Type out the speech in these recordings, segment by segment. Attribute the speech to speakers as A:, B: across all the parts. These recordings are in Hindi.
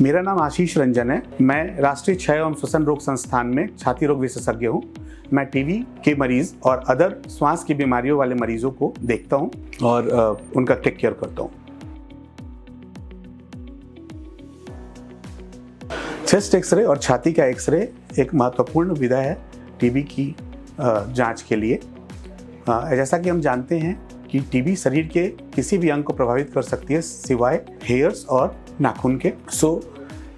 A: मेरा नाम आशीष रंजन है। मैं राष्ट्रीय क्षय एवं श्वसन रोग संस्थान में छाती रोग विशेषज्ञ हूँ। मैं टीबी के मरीज और अदर श्वास की बीमारियों वाले मरीजों को देखता हूँ और उनका टेक केयर करता हूँ। चेस्ट एक्सरे और छाती का एक्सरे एक महत्वपूर्ण विधा है टीबी की जांच के लिए। जैसा कि हम जानते हैं कि टीबी शरीर के किसी भी अंग को प्रभावित कर सकती है सिवाय हेयर्स और नाखून के।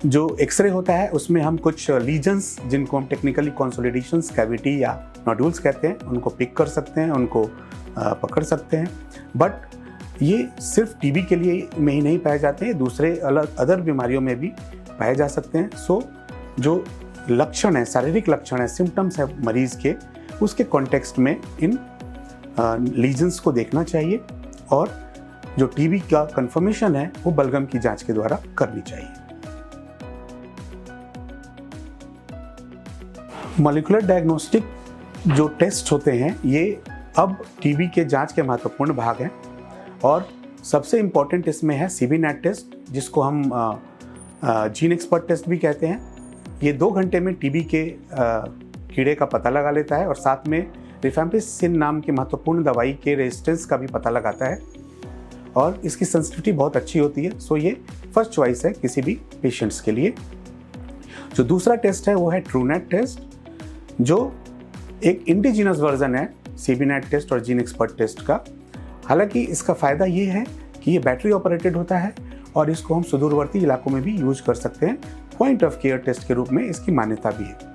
A: जो एक्सरे होता है उसमें हम कुछ लीजन्स, जिनको हम टेक्निकली कंसोलिडेशंस, कैविटी या नोड्यूल्स कहते हैं, उनको पिक कर सकते हैं, उनको पकड़ सकते हैं। बट ये सिर्फ टीबी के लिए में ही नहीं पाए जाते हैं, दूसरे अदर बीमारियों में भी पाए जा सकते हैं। जो लक्षण है, शारीरिक लक्षण है, सिम्टम्स है मरीज के, उसके कॉन्टेक्स्ट में इन लीजन्स को देखना चाहिए और जो टीबी का कंफर्मेशन है वो बलगम की जांच के द्वारा करनी चाहिए। मॉलिक्यूलर डायग्नोस्टिक जो टेस्ट होते हैं ये अब टीबी के जांच के महत्वपूर्ण भाग हैं और सबसे इम्पॉर्टेंट इसमें है CBNAT टेस्ट, जिसको हम जीन एक्सपर्ट टेस्ट भी कहते हैं। ये 2 घंटे में टीबी के कीड़े का पता लगा लेता है और साथ में रिफैम्पिसिन नाम की महत्वपूर्ण दवाई के रेजिस्टेंस का भी पता लगाता है और इसकी सेंसिटिविटी बहुत अच्छी होती है। सो ये फर्स्ट चॉइस है किसी भी पेशेंट्स के लिए। जो दूसरा टेस्ट है वो है TrueNAT टेस्ट, जो एक इंडिजिनस वर्जन है CBNAT टेस्ट और जीन एक्सपर्ट टेस्ट का। हालांकि इसका फ़ायदा ये है कि ये बैटरी ऑपरेटेड होता है और इसको हम सुदूरवर्ती इलाकों में भी यूज कर सकते हैं। पॉइंट ऑफ केयर टेस्ट के रूप में इसकी मान्यता भी है।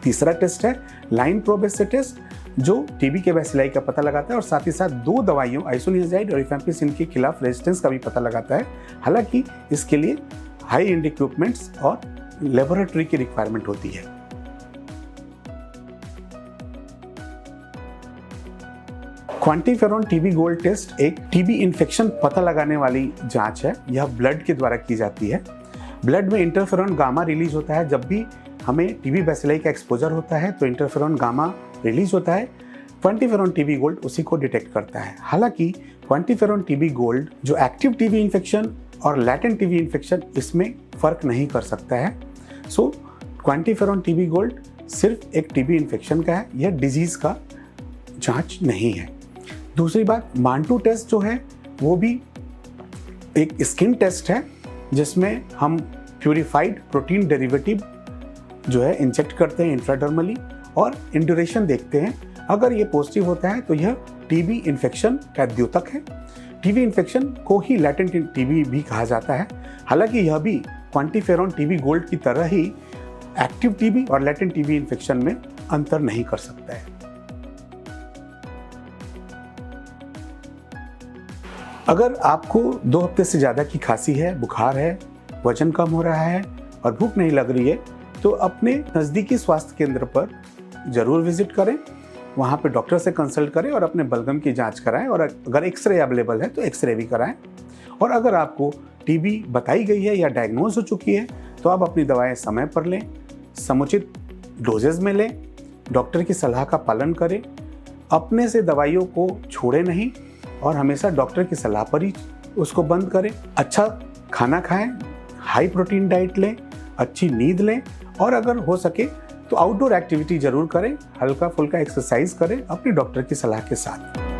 A: तीसरा टेस्ट है लाइन प्रोब एस्से टेस्ट, जो टीबी के बैसिलाई का पता लगाता है और साथ ही साथ 2 दवाइयों आइसोनियाजाइड और रिफैम्पिसिन के खिलाफ रेजिस्टेंस का भी पता लगाता है। हालांकि इसके लिए हाई एंड इक्विपमेंट्स और लेबोरेटरी की रिक्वायरमेंट होती है। क्वांटिफेरॉन टीबी गोल्ड टेस्ट एक टीबी इन्फेक्शन पता लगाने वाली जांच है। यह ब्लड के द्वारा की जाती है। ब्लड में इंटरफेरॉन गामा रिलीज होता है। जब भी हमें टीबी बैसिलाई का एक्सपोजर होता है तो इंटरफेरॉन गामा रिलीज होता है। क्वांटिफेरॉन टीबी गोल्ड उसी को डिटेक्ट करता है। हालांकि क्वांटिफेरॉन टीबी गोल्ड जो एक्टिव टीबी इन्फेक्शन और लैटेंट टीबी इन्फेक्शन, इसमें फ़र्क नहीं कर सकता है। सो क्वांटिफेरॉन टीबी गोल्ड सिर्फ एक टीबी इन्फेक्शन का है, यह डिजीज़ का जांच नहीं है। दूसरी बात, मांटू टेस्ट जो है वो भी एक स्किन टेस्ट है, जिसमें हम प्यूरिफाइड प्रोटीन डेरिवेटिव जो है इंजेक्ट करते हैं इंट्राडर्मली और इंड्यूरेशन देखते हैं। अगर ये पॉजिटिव होता है तो यह टीबी इन्फेक्शन का द्योतक है। टीबी इन्फेक्शन को ही लैटेंट टीबी भी कहा जाता है। हालांकि यह भी क्वांटिफेरॉन टीबी गोल्ड की तरह ही एक्टिव टीबी और लैटेंट टीबी इन्फेक्शन में अंतर नहीं कर सकता है। अगर आपको 2 हफ्ते से ज़्यादा की खांसी है, बुखार है, वजन कम हो रहा है और भूख नहीं लग रही है, तो अपने नज़दीकी स्वास्थ्य केंद्र पर ज़रूर विजिट करें। वहाँ पे डॉक्टर से कंसल्ट करें और अपने बलगम की जांच कराएं और अगर एक्सरे अवेलेबल है तो एक्सरे भी कराएं। और अगर आपको टीबी बताई गई है या डायग्नोज हो चुकी है तो आप अपनी दवाएं समय पर लें, समुचित डोजेज में लें, डॉक्टर की सलाह का पालन करें, अपने से दवाइयों को छोड़ें नहीं और हमेशा डॉक्टर की सलाह पर ही उसको बंद करें। अच्छा खाना खाएं, हाई प्रोटीन डाइट लें, अच्छी नींद लें और अगर हो सके तो आउटडोर एक्टिविटी जरूर करें, हल्का फुल्का एक्सरसाइज करें अपने डॉक्टर की सलाह के साथ।